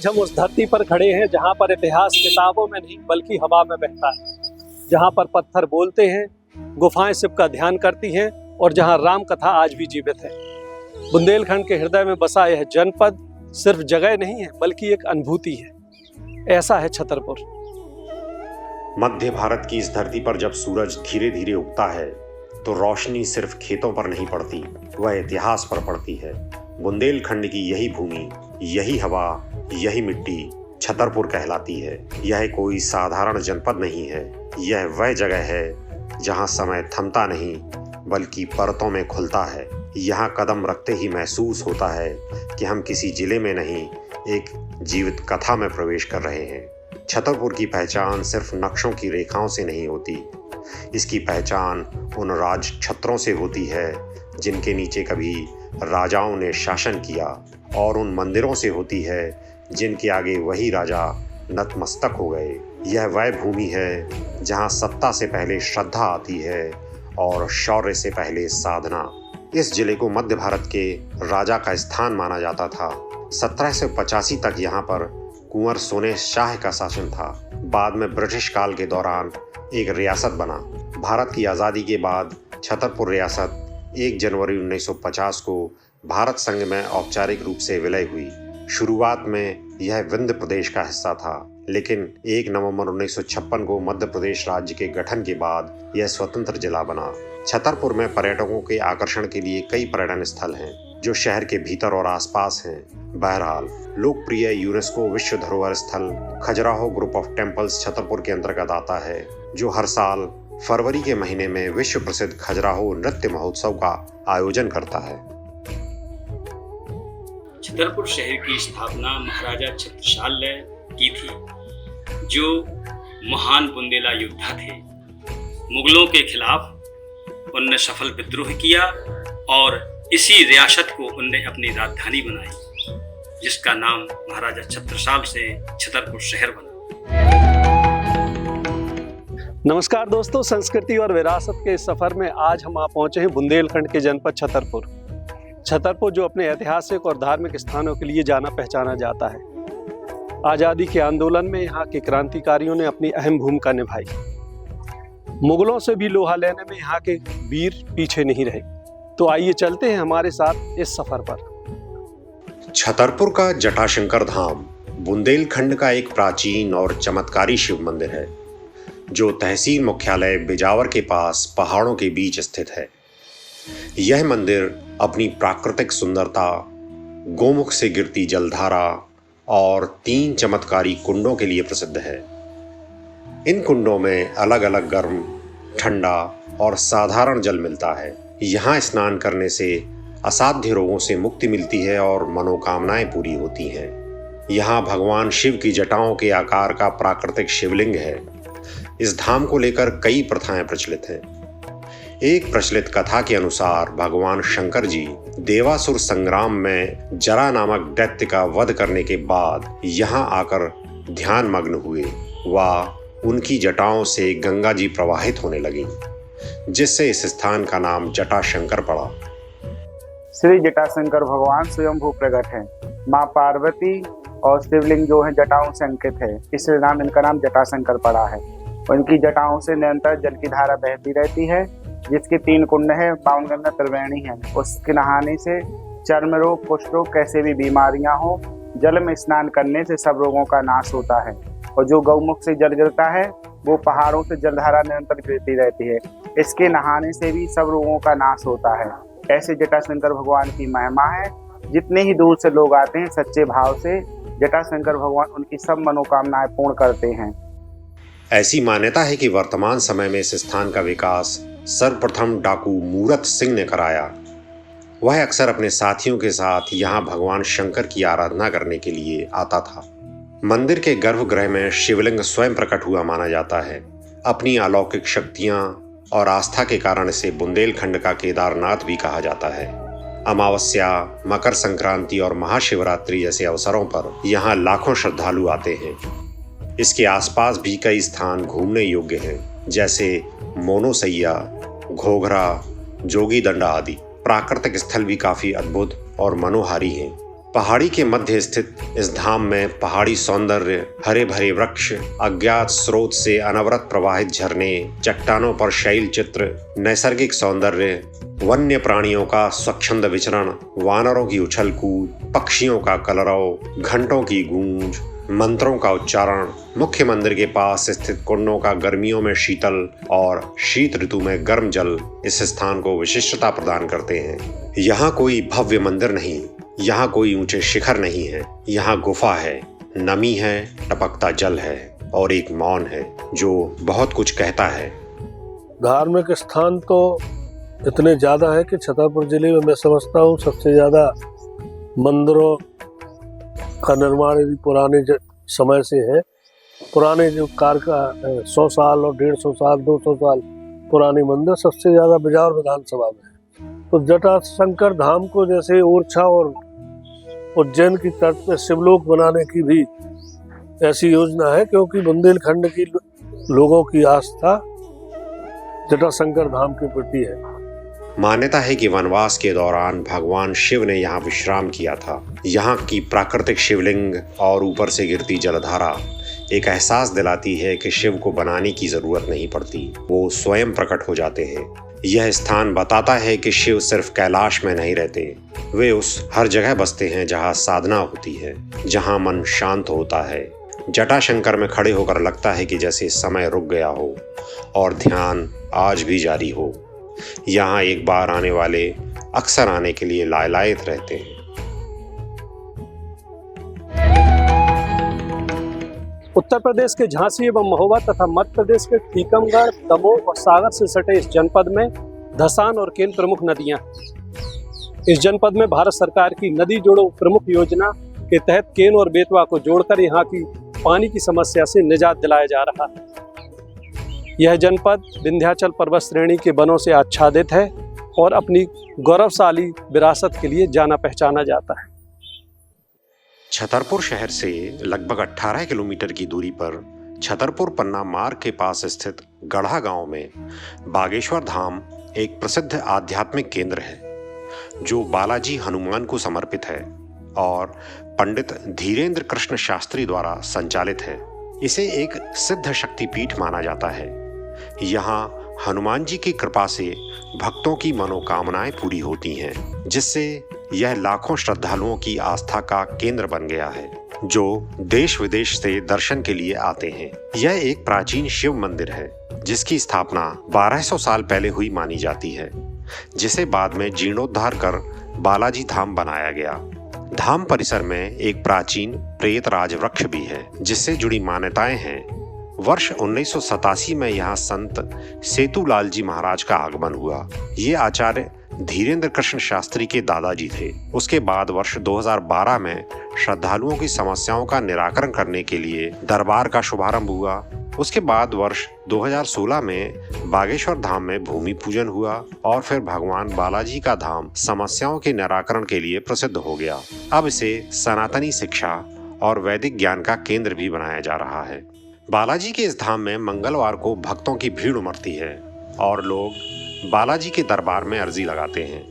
आज हम उस धरती पर खड़े हैं जहाँ पर इतिहास किताबों में नहीं बल्कि हवा में बहता है, जहाँ पर पत्थर बोलते हैं, गुफाएं शिव का ध्यान करती हैं और जहाँ राम कथा आज भी जीवित है। बुंदेलखंड के हृदय में बसा यह जनपद सिर्फ जगह नहीं है बल्कि एक अनुभूति है। ऐसा है छतरपुर। मध्य भारत की इस धरती पर जब सूरज धीरे धीरे उगता है तो रोशनी सिर्फ खेतों पर नहीं पड़ती, वह इतिहास पर पड़ती है। बुंदेलखंड की यही भूमि, यही हवा, यही मिट्टी छतरपुर कहलाती है। यह कोई साधारण जनपद नहीं है, यह वह जगह है जहां समय थमता नहीं बल्कि परतों में खुलता है। यहाँ कदम रखते ही महसूस होता है कि हम किसी जिले में नहीं, एक जीवित कथा में प्रवेश कर रहे हैं। छतरपुर की पहचान सिर्फ नक्शों की रेखाओं से नहीं होती, इसकी पहचान उन राज छत्रों से होती है जिनके नीचे कभी राजाओं ने शासन किया, और उन मंदिरों से होती है जिनके आगे वही राजा नतमस्तक हो गए। यह वह भूमि है जहां सत्ता से पहले श्रद्धा आती है और शौर्य से पहले साधना। इस जिले को मध्य भारत के राजा का स्थान माना जाता था। 1785 तक यहाँ पर कुंवर सोने शाह का शासन था। बाद में ब्रिटिश काल के दौरान एक रियासत बना। भारत की आज़ादी के बाद छतरपुर रियासत 1 जनवरी 1950 को भारत संघ में औपचारिक रूप से विलय हुई। शुरुआत में यह विंध्य प्रदेश का हिस्सा था, लेकिन 1 नवंबर 1956 को मध्य प्रदेश राज्य के गठन के बाद यह स्वतंत्र जिला बना। छतरपुर में पर्यटकों के आकर्षण के लिए कई पर्यटन स्थल हैं जो शहर के भीतर और आसपास हैं। बहरहाल, लोकप्रिय यूनेस्को विश्व धरोहर स्थल Khajuraho group of temples Chhatarpur के अंतर्गत आता है, जो हर साल फरवरी के महीने में विश्व प्रसिद्ध खजुराहो नृत्य महोत्सव का आयोजन करता है। छतरपुर शहर की स्थापना महाराजा छत्रसाल ने की थी, जो महान बुंदेला योद्धा थे। मुगलों के खिलाफ उनने सफल विद्रोह किया और इसी रियासत को उनने अपनी राजधानी बनाई, जिसका नाम महाराजा छत्रसाल से छतरपुर शहर बना। नमस्कार दोस्तों, संस्कृति और विरासत के इस सफर में आज हम पहुंचे हैं बुंदेलखंड के जनपद छतरपुर। छतरपुर जो अपने ऐतिहासिक और धार्मिक स्थानों के लिए जाना पहचाना जाता है। आज़ादी के आंदोलन में यहाँ के क्रांतिकारियों ने अपनी अहम भूमिका निभाई। मुगलों से भी लोहा लेने में यहाँ के वीर पीछे नहीं रहे। तो आइए चलते हैं हमारे साथ इस सफर पर। छतरपुर का जटाशंकर धाम बुंदेलखंड का एक प्राचीन और चमत्कारी शिव मंदिर है, जो तहसील मुख्यालय बिजावर के पास पहाड़ों के बीच स्थित है। यह मंदिर अपनी प्राकृतिक सुंदरता, गोमुख से गिरती जलधारा और 3 चमत्कारी कुंडों के लिए प्रसिद्ध है। इन कुंडों में अलग अलग गर्म, ठंडा और साधारण जल मिलता है। यहाँ स्नान करने से असाध्य रोगों से मुक्ति मिलती है और मनोकामनाएं पूरी होती हैं। यहाँ भगवान शिव की जटाओं के आकार का प्राकृतिक शिवलिंग है। इस धाम को लेकर कई प्रथाएं प्रचलित हैं। एक प्रचलित कथा के अनुसार भगवान शंकर जी देवासुर संग्राम में जरा नामक दैत्य का वध करने के बाद यहाँ आकर ध्यान मग्न हुए व उनकी जटाओं से गंगा जी प्रवाहित होने लगी, जिससे इस स्थान का नाम जटाशंकर पड़ा। श्री जटाशंकर भगवान स्वयंभू प्रकट है। माँ पार्वती और शिवलिंग जो है जटाओं से अंकित है, इसलिए इनका नाम जटाशंकर पड़ा है। उनकी जटाओं से निरंतर जल की धारा बहती रहती है, जिसके 3 कुंड है, पावनगंगा, त्रिवेणी है। उसके नहाने से चर्म रोग, कुष्ठ रोग, कैसे भी बीमारियां हो, जल में स्नान करने से सब रोगों का नाश होता है। और जो गौमुख से जल गिरता है वो पहाड़ों से जलधारा निरंतर गिरती रहती है, इसके नहाने से भी सब रोगों का नाश होता है। ऐसे जटाशंकर भगवान की महिमा है। जितने ही दूर से लोग आते हैं सच्चे भाव से, जटाशंकर भगवान उनकी सब मनोकामनाएं पूर्ण करते हैं। ऐसी मान्यता है कि वर्तमान समय में इस स्थान का विकास सर्वप्रथम डाकू मूरत सिंह ने कराया। वह अक्सर अपने साथियों के साथ यहाँ भगवान शंकर की आराधना करने के लिए आता था। मंदिर के गर्भगृह में शिवलिंग स्वयं प्रकट हुआ माना जाता है। अपनी अलौकिक शक्तियाँ और आस्था के कारण इसे बुंदेलखंड का केदारनाथ भी कहा जाता है। अमावस्या, मकर संक्रांति और महाशिवरात्रि जैसे अवसरों पर यहाँ लाखों श्रद्धालु आते हैं। इसके आसपास भी कई स्थान घूमने योग्य हैं, जैसे मोनोसैया, घोघरा, जोगी दंडा आदि। प्राकृतिक स्थल भी काफी अद्भुत और मनोहारी हैं। पहाड़ी के मध्य स्थित इस धाम में पहाड़ी सौंदर्य, हरे भरे वृक्ष, अज्ञात स्रोत से अनवरत प्रवाहित झरने, चट्टानों पर शैल चित्र, नैसर्गिक सौंदर्य, वन्य प्राणियों का स्वच्छंद विचरण, वानरों की उछल कूद, पक्षियों का कलरव, घंटों की गूंज, मंत्रों का उच्चारण, मुख्य मंदिर के पास स्थित कुंडों का गर्मियों में शीतल और शीत ऋतु में गर्म जल इस स्थान को विशिष्टता प्रदान करते हैं। यहाँ कोई भव्य मंदिर नहीं, यहाँ कोई ऊंचे शिखर नहीं है, यहाँ गुफा है, नमी है, टपकता जल है और एक मौन है जो बहुत कुछ कहता है। धार्मिक स्थान तो इतने ज़्यादा है कि छतरपुर जिले में मैं समझता हूँ सबसे ज़्यादा मंदिरों का निर्माण यदि पुराने समय से है। पुराने जो कार का 100 साल और 150 साल 200 साल पुराने मंदिर सबसे ज़्यादा बिजौर विधानसभा में है। तो जटाशंकर धाम को जैसे ओरछा और उज्जैन की तर्ज पे शिवलोक बनाने की भी ऐसी योजना है, क्योंकि बुंदेलखंड की लोगों की आस्था जटाशंकर धाम के प्रति है। मान्यता है कि वनवास के दौरान भगवान शिव ने यहाँ विश्राम किया था। यहाँ की प्राकृतिक शिवलिंग और ऊपर से गिरती जलधारा एक एहसास दिलाती है कि शिव को बनाने की जरूरत नहीं पड़ती, वो स्वयं प्रकट हो जाते हैं। यह स्थान बताता है कि शिव सिर्फ कैलाश में नहीं रहते, वे उस हर जगह बसते हैं जहाँ साधना होती है, जहाँ मन शांत होता है। जटाशंकर में खड़े होकर लगता है कि जैसे समय रुक गया हो और ध्यान आज भी जारी हो। यहाँ एक बार आने वाले अक्सर आने के लिए लालायित रहते हैं। उत्तर प्रदेश के झांसी एवं महोबा तथा मध्य प्रदेश के टीकमगढ़, दमोह और सागर से सटे इस जनपद में धसान और केन प्रमुख नदियां हैं। इस जनपद में भारत सरकार की नदी जोड़ो प्रमुख योजना के तहत केन और बेतवा को जोड़कर यहाँ की पानी की समस्या से निजात दिलाया जा रहा है। यह जनपद विंध्याचल पर्वत श्रेणी के वनों से आच्छादित है और अपनी गौरवशाली विरासत के लिए जाना पहचाना जाता है। छतरपुर शहर से लगभग 18 किलोमीटर की दूरी पर छतरपुर पन्ना मार्ग के पास स्थित गढ़ा गांव में बागेश्वर धाम एक प्रसिद्ध आध्यात्मिक केंद्र है, जो बालाजी हनुमान को समर्पित है और पंडित धीरेन्द्र कृष्ण शास्त्री द्वारा संचालित है। इसे एक सिद्ध शक्तिपीठ माना जाता है। यहाँ हनुमान जी की कृपा से भक्तों की मनोकामनाएं पूरी होती हैं, जिससे यह लाखों श्रद्धालुओं की आस्था का केंद्र बन गया है, जो देश विदेश से दर्शन के लिए आते हैं। यह एक प्राचीन शिव मंदिर है, जिसकी स्थापना 1200 साल पहले हुई मानी जाती है, जिसे बाद में जीर्णोद्धार कर बालाजी धाम बनाया गया। धाम परिसर में एक प्राचीन प्रेतराज वृक्ष भी है, जिससे जुड़ी मान्यताएं हैं। वर्ष 1987 में यहाँ संत सेतुलाल जी महाराज का आगमन हुआ। ये आचार्य धीरेन्द्र कृष्ण शास्त्री के दादाजी थे। उसके बाद वर्ष 2012 में श्रद्धालुओं की समस्याओं का निराकरण करने के लिए दरबार का शुभारंभ हुआ। उसके बाद वर्ष 2016 में बागेश्वर धाम में भूमि पूजन हुआ और फिर भगवान बालाजी का धाम समस्याओं के निराकरण के लिए प्रसिद्ध हो गया। अब इसे सनातनी शिक्षा और वैदिक ज्ञान का केंद्र भी बनाया जा रहा है। बालाजी के इस धाम में मंगलवार को भक्तों की भीड़ उमड़ती है और लोग बालाजी के दरबार में अर्जी लगाते हैं।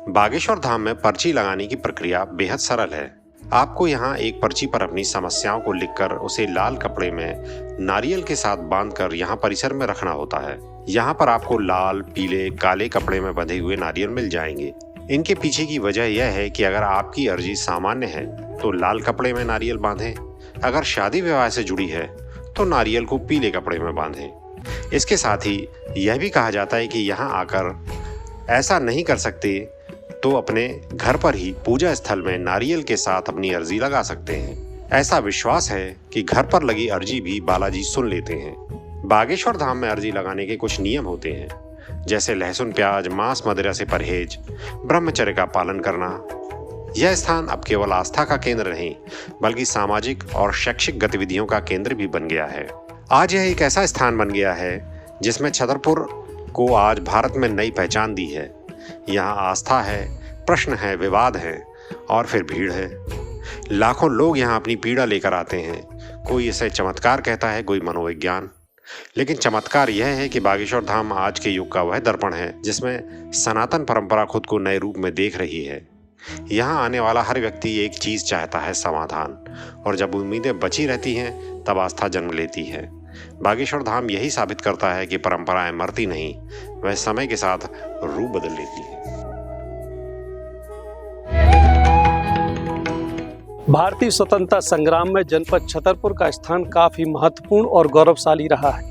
बागेश्वर धाम में पर्ची लगाने की प्रक्रिया बेहद सरल है। आपको यहाँ एक पर्ची पर अपनी समस्याओं को लिखकर उसे लाल कपड़े में नारियल के साथ बांधकर यहाँ परिसर में रखना होता है। यहाँ पर आपको लाल, पीले, काले कपड़े में बंधे हुए नारियल मिल जाएंगे। इनके पीछे की वजह यह है कि अगर आपकी अर्जी सामान्य है तो लाल कपड़े में नारियल बांधें, अगर शादी विवाह से जुड़ी है तो नारियल को पीले कपड़े में बांधें। इसके साथ ही यह भी कहा जाता है कि यहाँ आकर ऐसा नहीं कर सकते तो अपने घर पर ही पूजा स्थल में नारियल के साथ अपनी अर्जी लगा सकते हैं। ऐसा विश्वास है कि घर पर लगी अर्जी भी बालाजी सुन लेते हैं। बागेश्वर धाम में अर्जी लगाने के कुछ नियम होते हैं, जैसे लहसुन, प्याज, मांस, मदिरा से परहेज, ब्रह्मचर्य का पालन करना। यह स्थान अब केवल आस्था का केंद्र नहीं, बल्कि सामाजिक और शैक्षिक गतिविधियों का केंद्र भी बन गया है। आज यह एक ऐसा स्थान बन गया है जिसमें छतरपुर को आज भारत में नई पहचान दी है। यहाँ आस्था है, प्रश्न है, विवाद है और फिर भीड़ है। लाखों लोग यहाँ अपनी पीड़ा लेकर आते हैं। कोई इसे चमत्कार कहता है, कोई मनोविज्ञान। लेकिन चमत्कार यह है कि बागेश्वर धाम आज के युग का वह दर्पण है जिसमें सनातन परंपरा खुद को नए रूप में देख रही है। यहाँ आने वाला हर व्यक्ति एक चीज चाहता है, समाधान। और जब उम्मीदें बची रहती हैं तब आस्था जन्म लेती है। बागेश्वर धाम यही साबित करता है कि परंपराएं मरती नहीं, वह समय के साथ रूप बदल लेती हैं। भारतीय स्वतंत्रता संग्राम में जनपद छतरपुर का स्थान काफी महत्वपूर्ण और गौरवशाली रहा है।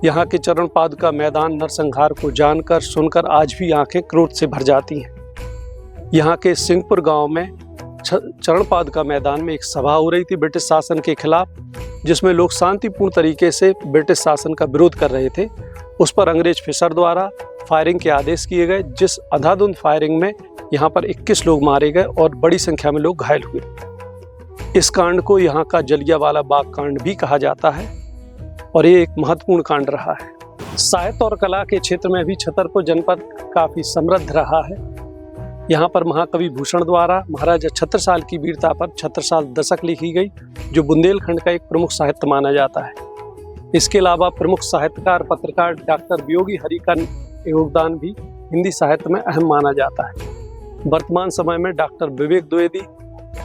यहाँ के चरण पादुका मैदान नरसंहार को जानकर सुनकर आज भी आंखें क्रोध से भर जाती हैं। यहाँ के सिंहपुर गांव में चरण पादुका मैदान में एक सभा हो रही थी ब्रिटिश शासन के खिलाफ, जिसमें लोग शांतिपूर्ण तरीके से ब्रिटिश शासन का विरोध कर रहे थे। उस पर अंग्रेज फिसर द्वारा फायरिंग के आदेश किए गए, जिस अंधाधुंध फायरिंग में यहाँ पर 21 लोग मारे गए और बड़ी संख्या में लोग घायल हुए। इस कांड को यहाँ का जलियांवाला बाग कांड भी कहा जाता है और ये एक महत्वपूर्ण कांड रहा है। साहित्य और कला के क्षेत्र में भी छतरपुर जनपद काफी समृद्ध रहा है। यहाँ पर महाकवि भूषण द्वारा महाराजा छत्रसाल की वीरता पर छत्रसाल दशक लिखी गई, जो बुंदेलखंड का एक प्रमुख साहित्य माना जाता है। इसके अलावा प्रमुख साहित्यकार पत्रकार डॉक्टर वियोगी हरि का योगदान भी हिंदी साहित्य में अहम माना जाता है। वर्तमान समय में डॉक्टर विवेक द्विवेदी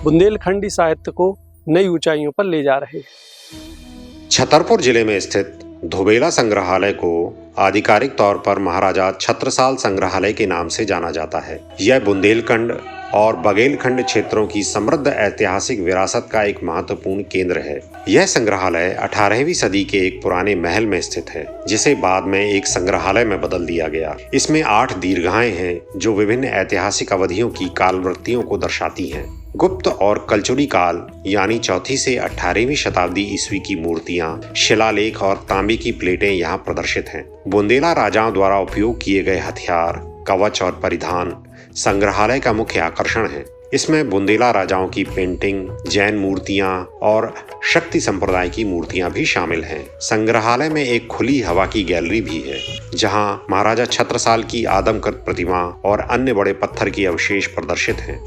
बुंदेलखंडी साहित्य को नई ऊंचाइयों पर ले जा रहे हैं। छतरपुर जिले में स्थित धोबेला संग्रहालय को आधिकारिक तौर पर महाराजा छत्रसाल संग्रहालय के नाम से जाना जाता है। यह बुंदेलखंड और बघेलखंड क्षेत्रों की समृद्ध ऐतिहासिक विरासत का एक महत्वपूर्ण केंद्र है। यह संग्रहालय 18वीं सदी के एक पुराने महल में स्थित है, जिसे बाद में एक संग्रहालय में बदल दिया गया। इसमें 8 दीर्घाएं हैं जो विभिन्न ऐतिहासिक अवधियों की कालवृत्तियों को दर्शाती हैं। गुप्त और कलचुरी काल यानी 4वीं से 18वीं शताब्दी ईस्वी की मूर्तियां, शिलालेख और तांबे की प्लेटें यहाँ प्रदर्शित हैं। बुंदेला राजाओं द्वारा उपयोग किए गए हथियार, कवच और परिधान संग्रहालय का मुख्य आकर्षण है। इसमें बुंदेला राजाओं की पेंटिंग, जैन मूर्तियां और शक्ति संप्रदाय की मूर्तियां भी शामिल हैं। संग्रहालय में एक खुली हवा की गैलरी भी है, जहां महाराजा छत्रसाल की आदमकद प्रतिमा और अन्य बड़े पत्थर के अवशेष प्रदर्शित हैं।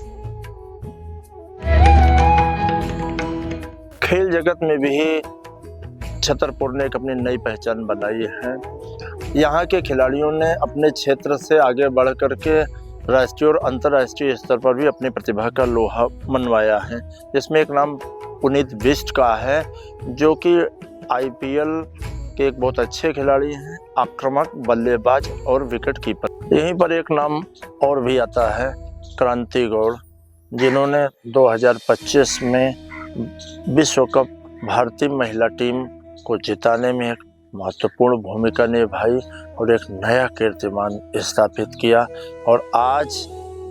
खेल जगत में भी छतरपुर ने एक अपनी नई पहचान बनाई है। यहाँ के खिलाड़ियों ने अपने क्षेत्र से आगे बढ़ करके राष्ट्रीय और अंतर्राष्ट्रीय स्तर पर भी अपनी प्रतिभा का लोहा मनवाया है। जिसमें एक नाम पुनीत बिष्ट का है, जो कि IPL के एक बहुत अच्छे खिलाड़ी हैं, आक्रामक बल्लेबाज और विकेट कीपर। यहीं पर एक नाम और भी आता है, क्रांति गौड़, जिन्होंने 2025 में विश्व कप भारतीय महिला टीम को जिताने में एक महत्वपूर्ण भूमिका निभाई और एक नया कीर्तिमान स्थापित किया और आज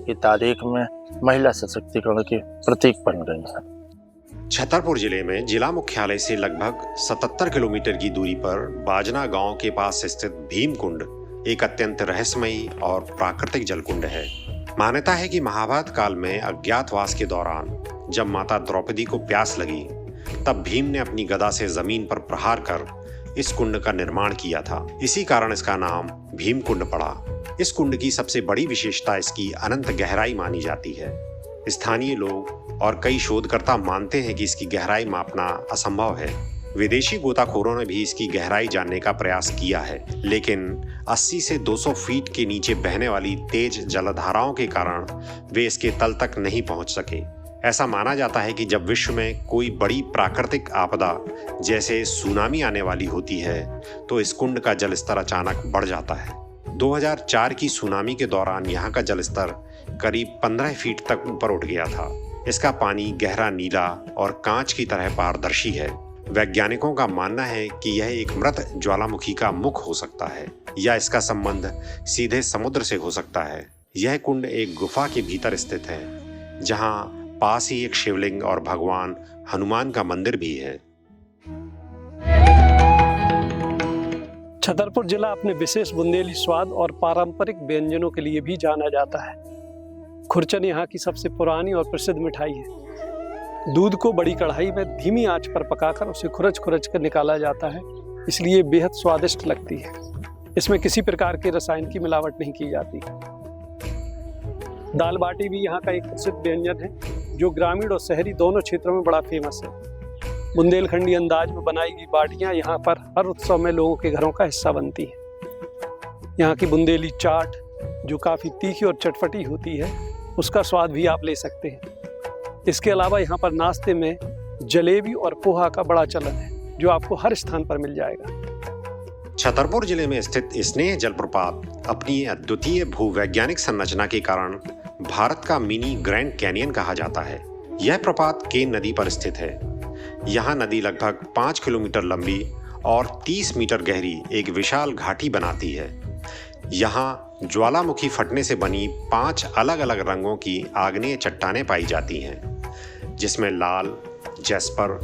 की तारीख में महिला सशक्तिकरण के प्रतीक बन गई है। छतरपुर जिले में जिला मुख्यालय से लगभग 77 किलोमीटर की दूरी पर बाजना गांव के पास स्थित भीमकुंड एक अत्यंत रहस्यमयी और प्राकृतिक जलकुंड है। मान्यता है कि महाभारत काल में अज्ञातवास के दौरान जब माता द्रौपदी को प्यास लगी, तब भीम ने अपनी गदा से जमीन पर प्रहार कर इस कुंड का निर्माण किया था। इसी कारण इसका नाम भीम कुंड पड़ा। इस कुंड की सबसे बड़ी विशेषता इसकी अनंत गहराई मानी जाती है। स्थानीय लोग और कई शोधकर्ता मानते हैं कि इसकी गहराई मापना असंभव है। विदेशी गोताखोरों ने भी इसकी गहराई जानने का प्रयास किया है, लेकिन 80 से 200 फीट के नीचे बहने वाली तेज जलधाराओं के कारण वे इसके तल तक नहीं पहुंच सके। ऐसा माना जाता है कि जब विश्व में कोई बड़ी प्राकृतिक आपदा जैसे सुनामी आने वाली होती है, तो इस कुंड का जलस्तर अचानक बढ़ जाता है। 2004 की सुनामी के दौरान यहाँ का जलस्तर करीब 15 फीट तक ऊपर उठ गया था। इसका पानी गहरा नीला और कांच की तरह पारदर्शी है। वैज्ञानिकों का मानना है कि यह एक मृत ज्वालामुखी का मुख हो सकता है या इसका संबंध सीधे समुद्र से हो सकता है। यह कुंड एक गुफा के भीतर स्थित है, जहाँ पास ही एक शिवलिंग और भगवान हनुमान का मंदिर भी है। छतरपुर जिला अपने विशेष बुंदेली स्वाद और पारंपरिक व्यंजनों के लिए भी जाना जाता है। खुरचन यहाँ की सबसे पुरानी और प्रसिद्ध मिठाई है। दूध को बड़ी कढ़ाई में धीमी आंच पर पकाकर उसे खुरच कर निकाला जाता है, इसलिए बेहद स्वादिष्ट लगती है। इसमें किसी प्रकार के रसायन की मिलावट नहीं की जाती। दाल बाटी भी यहाँ का एक प्रसिद्ध व्यंजन है, जो ग्रामीण और शहरी दोनों क्षेत्रों में बड़ा फेमस है। बुंदेलखंडी अंदाज में बनाई गई बाटियाँ यहाँ पर हर उत्सव में लोगों के घरों का हिस्सा बनती हैं। यहाँ की बुंदेली चाट, जो काफ़ी तीखी और चटपटी होती है, उसका स्वाद भी आप ले सकते हैं। इसके अलावा यहाँ पर नाश्ते में जलेबी और पोहा का बड़ा चलन है, जो आपको हर स्थान पर मिल जाएगा। छतरपुर जिले में स्थित स्नेह जलप्रपात अपनी अद्वितीय भूवैज्ञानिक संरचना के कारण भारत का मिनी ग्रैंड कैनियन कहा जाता है। यह प्रपात केन नदी पर स्थित है। यहाँ नदी लगभग 5 किलोमीटर लंबी और 30 मीटर गहरी एक विशाल घाटी बनाती है। यहाँ ज्वालामुखी फटने से बनी 5 अलग अलग रंगों की आग्नेय चट्टानें पाई जाती हैं, जिसमें लाल जैस्पर,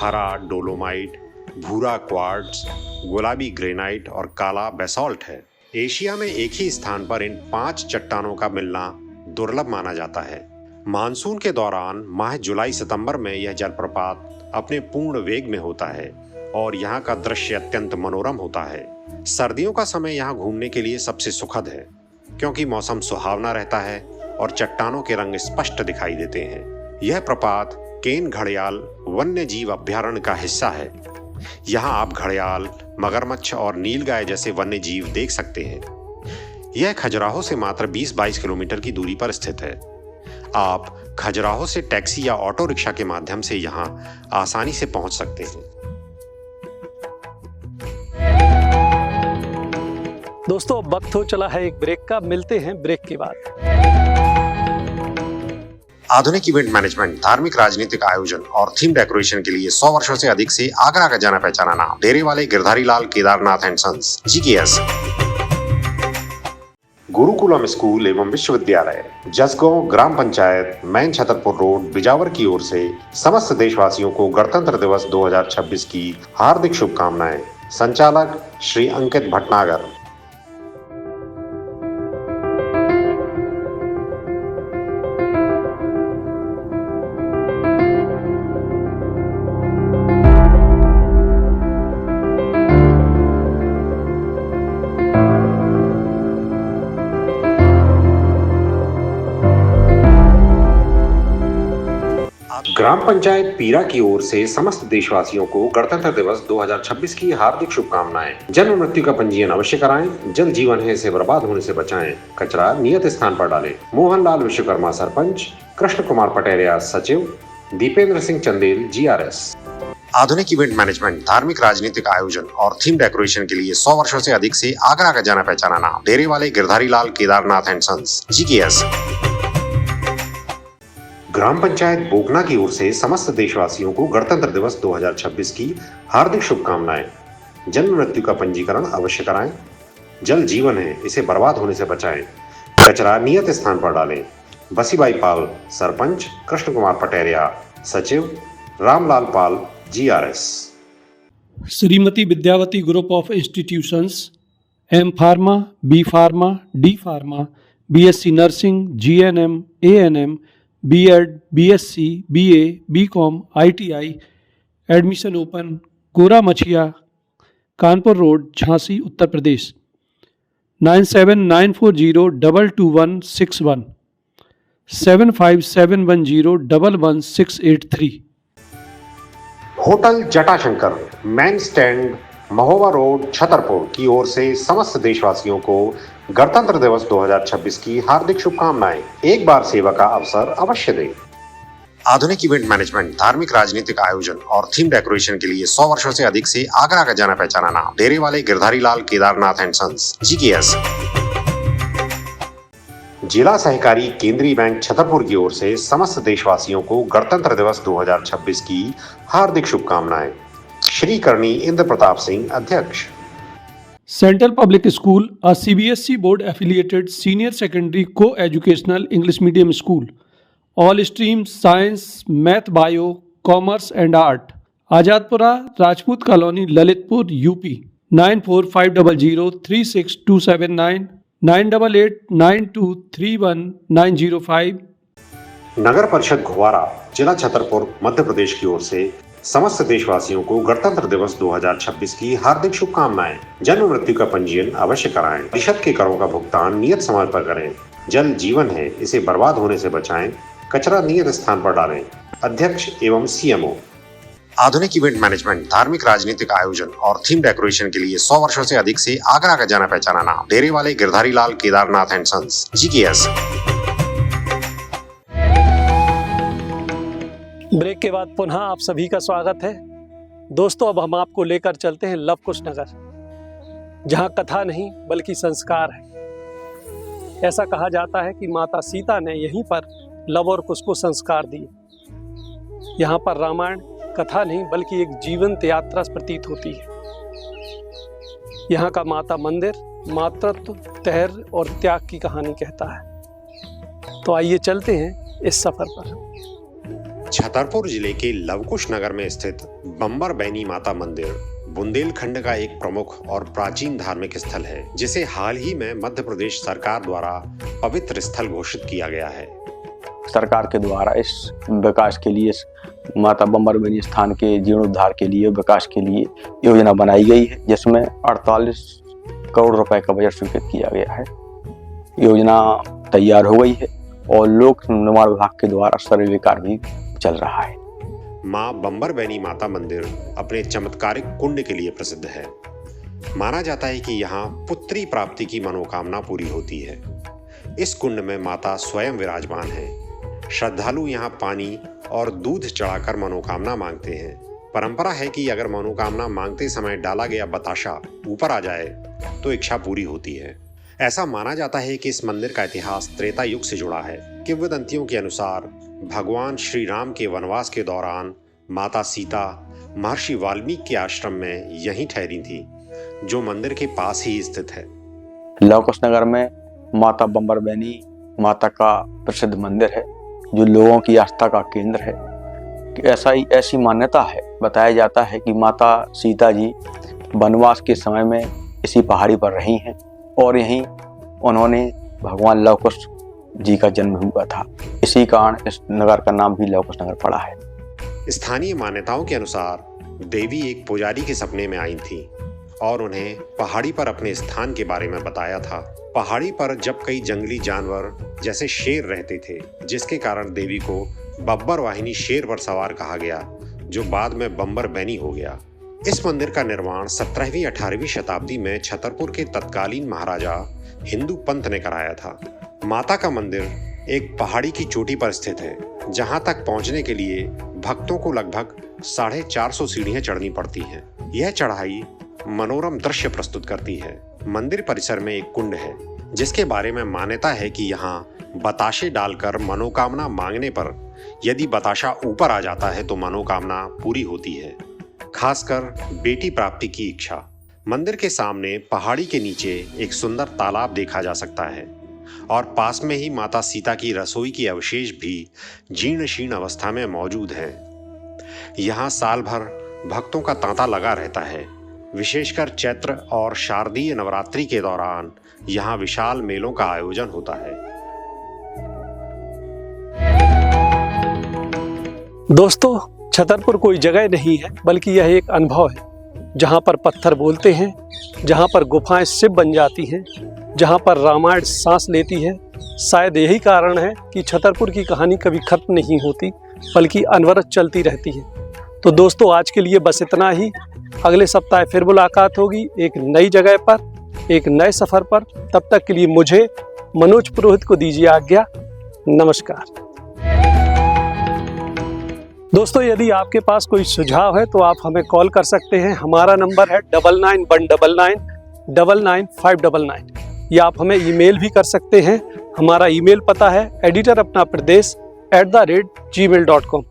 हरा डोलोमाइट, भूरा क्वार्ट्ज, गुलाबी ग्रेनाइट और काला बेसॉल्ट है। एशिया में एक ही स्थान पर इन 5 चट्टानों का मिलना दुर्लभ माना जाता है। मानसून के दौरान माह जुलाई सितंबर में यह जलप्रपात अपने पूर्ण वेग में होता है और यहाँ का दृश्य अत्यंत मनोरम होता है। सर्दियों का समय यहाँ घूमने के लिए सबसे सुखद है, क्योंकि मौसम सुहावना रहता है और चट्टानों के रंग स्पष्ट दिखाई देते हैं। यह प्रपात केन घड़ियाल वन्य जीव अभयारण्य का हिस्सा है। यहाँ आप घड़ियाल, मगरमच्छ और नीलगाय जैसे वन्य जीव देख सकते हैं। यह खजुराहो से मात्र 20-22 किलोमीटर की दूरी पर स्थित है। आप खजुराहो से टैक्सी या ऑटो रिक्शा के माध्यम से यहाँ आसानी से पहुंच सकते हैं। दोस्तों, अब वक्त हो चला है एक ब्रेक का। मिलते हैं ब्रेक के बाद। आधुनिक इवेंट मैनेजमेंट, धार्मिक राजनीतिक आयोजन और थीम डेकोरेशन के लिए 100 वर्षों से अधिक से आगरा का जाना पहचाना नाम डेरे वाले Girdhari Lal Kedarnath and sons GKS। Gurukulam school एवं विश्वविद्यालय, जसगांव ग्राम पंचायत, मैन छतरपुर रोड, बिजावर की ओर से समस्त देशवासियों को गणतंत्र दिवस 2026 की हार्दिक शुभकामनाएं। संचालक श्री अंकित भटनागर। ग्राम पंचायत पीरा की ओर से समस्त देशवासियों को गणतंत्र दिवस 2026 की हार्दिक शुभकामनाएं। जन्म मृत्यु का पंजीयन अवश्य कराएं। जल जीवन है, इसे बर्बाद होने से बचाएं। कचरा नियत स्थान पर डालें। मोहनलाल विश्वकर्मा सरपंच, कृष्ण कुमार पटेरिया सचिव, दीपेंद्र सिंह चंदेल GRS। आधुनिक इवेंट मैनेजमेंट, धार्मिक राजनीतिक आयोजन और थीम डेकोरेशन के लिए 100 वर्षों से अधिक से आगरा का जाना पहचाना नाम डेरे वाले Girdhari Lal Kedarnath and sons GKS। ग्राम पंचायत बोकना की ओर से समस्त देशवासियों को गणतंत्र दिवस 2026 की हार्दिक शुभकामनाएं। जन्म मृत्यु का पंजीकरण अवश्य कराएं। जल जीवन है, इसे बर्बाद होने से बचाएं। कचरा नियत स्थान पर डालें। बसीबाई पाल सरपंच, कृष्ण कुमार पटेरिया सचिव, Ramlal Pal GRS। Shrimati Vidyavati group of institutions, M pharma, B pharma, D pharma, BSc nursing, GNM, ANM, B.Ed, BSc, BA, BCom, ITI, admission open, Gora Machhiya, Kanpur road, Jhansi, Uttar Pradesh. 9794022161, 7571011683। Hotel Jatashankar, main stand, Mahoba road, Chhatarpur की ओर से समस्त देशवासियों को गणतंत्र दिवस 2026 की हार्दिक शुभकामनाएं। एक बार सेवा का अवसर अवश्य दें। आधुनिक इवेंट मैनेजमेंट, धार्मिक राजनीतिक आयोजन और थीम डेकोरेशन के लिए 100 वर्षों से अधिक से आगरा का जाना पहचाना नाम डेरे वाले Girdhari Lal Kedarnath and sons GKS। जिला सहकारी केंद्रीय बैंक छतरपुर की ओर से समस्त देशवासियों को गणतंत्र दिवस 2026 की हार्दिक शुभकामनाएं। श्री करणी इंद्र प्रताप सिंह अध्यक्ष। Central Public School, a CBSE board affiliated senior secondary co-educational English medium school. All streams science, math, bio, commerce and art. Ajadpura, Rajput Colony, Lalitpur, UP. 9450036279, 9889231905। नगर परिषद घुवारा, जिला छतरपुर, मध्य प्रदेश की ओर से समस्त देशवासियों को गणतंत्र दिवस 2026 की हार्दिक शुभकामनाएं। जन्म मृत्यु का पंजीयन अवश्य कराएं। परिषद के करों का भुगतान नियत समय पर करें। जल जीवन है, इसे बर्बाद होने से बचाएं। कचरा नियत स्थान पर डालें। अध्यक्ष एवं CMO। आधुनिक इवेंट मैनेजमेंट, धार्मिक राजनीतिक आयोजन और थीम डेकोरेशन के लिए 100 वर्षों से अधिक से आगरा का जाना पहचाना नाम डेरे वाले Girdhari Lal Kedarnath and sons GKS। Break के बाद पुनः आप सभी का स्वागत है। दोस्तों, अब हम आपको लेकर चलते हैं लव कुश नगर, जहाँ कथा नहीं बल्कि संस्कार है। ऐसा कहा जाता है कि माता सीता ने यहीं पर लव और कुश को संस्कार दिए। यहाँ पर रामायण कथा नहीं बल्कि एक जीवंत यात्रा प्रतीत होती है। यहाँ का माता मंदिर मातृत्व, धैर्य और त्याग की कहानी कहता है। तो आइए चलते हैं इस सफर पर। छतरपुर जिले के लवकुश नगर में स्थित बम्बर बैनी माता मंदिर बुंदेलखंड का एक प्रमुख और प्राचीन धार्मिक स्थल है, जिसे हाल ही में मध्य प्रदेश सरकार द्वारा पवित्र स्थल घोषित किया गया है। सरकार के द्वारा इस विकास के लिए, माता बम्बर बैनी स्थान के जीर्णोद्धार के लिए, विकास के लिए योजना बनाई गई है, जिसमें 48 करोड़ रुपए का बजट स्वीकृत किया गया है। योजना तैयार हो गई है और लोक निर्माण विभाग के द्वारा सर्वे कार्य भी चल रहा है। मां बम्बर बैनी माता मंदिर अपने चमत्कारिक कुंड के लिए प्रसिद्ध है। माना जाता है कि यहाँ पुत्री प्राप्ति की मनोकामना पूरी होती है। इस कुंड में माता स्वयं विराजमान है। श्रद्धालु यहाँ पानी और दूध चढ़ाकर मनोकामना मांगते हैं। परंपरा है कि अगर मनोकामना मांगते समय डाला गया बताशा ऊपर आ जाए तो इच्छा पूरी होती है। ऐसा माना जाता है कि इस मंदिर का इतिहास त्रेता युग से जुड़ा है। किंवदंतियों के अनुसार भगवान श्री राम के वनवास के दौरान माता सीता महर्षि वाल्मीकि के आश्रम में यहीं ठहरी थी, जो मंदिर के पास ही स्थित है। लवकुश नगर में माता बम्बर बैनी माता का प्रसिद्ध मंदिर है, जो लोगों की आस्था का केंद्र है। ऐसी मान्यता है, बताया जाता है कि माता सीता जी वनवास के समय में इसी पहाड़ी पर रही हैं और यहीं उन्होंने भगवान लवकुश जी का जन्म हुआ था। इसी कारण इस नगर का नाम भी लवकुश नगर पड़ा है। स्थानीय मान्यताओं के अनुसार देवी एक पुजारी के सपने में आई थी और उन्हें पहाड़ी पर अपने स्थान के बारे में बताया था। पहाड़ी पर जब कई जंगली जानवर जैसे शेर रहते थे, जिसके कारण देवी को बब्बर वाहिनी शेर पर सवार कहा गया, जो बाद में बम्बर बैनी हो गया। इस मंदिर का निर्माण 17वीं 18वीं शताब्दी में छतरपुर के तत्कालीन महाराजा हिंदू पंत ने कराया था। माता का मंदिर एक पहाड़ी की चोटी पर स्थित है, जहां तक पहुंचने के लिए भक्तों को लगभग 450 सीढ़ियां चढ़नी पड़ती हैं। यह चढ़ाई मनोरम दृश्य प्रस्तुत करती है। मंदिर परिसर में एक कुंड है, जिसके बारे में मान्यता है कि यहाँ बताशे डालकर मनोकामना मांगने पर यदि बताशा ऊपर आ जाता है तो मनोकामना पूरी होती है, खासकर बेटी प्राप्ति की इच्छा। मंदिर के सामने पहाड़ी के नीचे एक सुंदर तालाब देखा जा सकता है और पास में ही माता सीता की रसोई की अवशेष भी जीर्ण शीर्ण अवस्था में मौजूद हैं। यहाँ साल भर भक्तों का तांता लगा रहता है। विशेषकर चैत्र और शारदीय नवरात्रि के दौरान यहाँ विशाल मेलों का आयोजन होता है। दोस्तों, छतरपुर कोई जगह नहीं है बल्कि यह एक अनुभव है, जहाँ पर पत्थर बोलते हैं, जहाँ पर गुफाएं शिव बन जाती हैं, जहाँ पर रामायण सांस लेती है। शायद यही कारण है कि छतरपुर की कहानी कभी खत्म नहीं होती बल्कि अनवरत चलती रहती है। तो दोस्तों, आज के लिए बस इतना ही। अगले सप्ताह फिर मुलाकात होगी एक नई जगह पर, एक नए सफर पर। तब तक के लिए मुझे मनोज पुरोहित को दीजिए आज्ञा। नमस्कार दोस्तों, यदि आपके पास कोई सुझाव है तो आप हमें कॉल कर सकते हैं। हमारा नंबर है 9919999599, या आप हमें ईमेल भी कर सकते हैं। हमारा ईमेल पता है editorapnapradesh@gmail.com।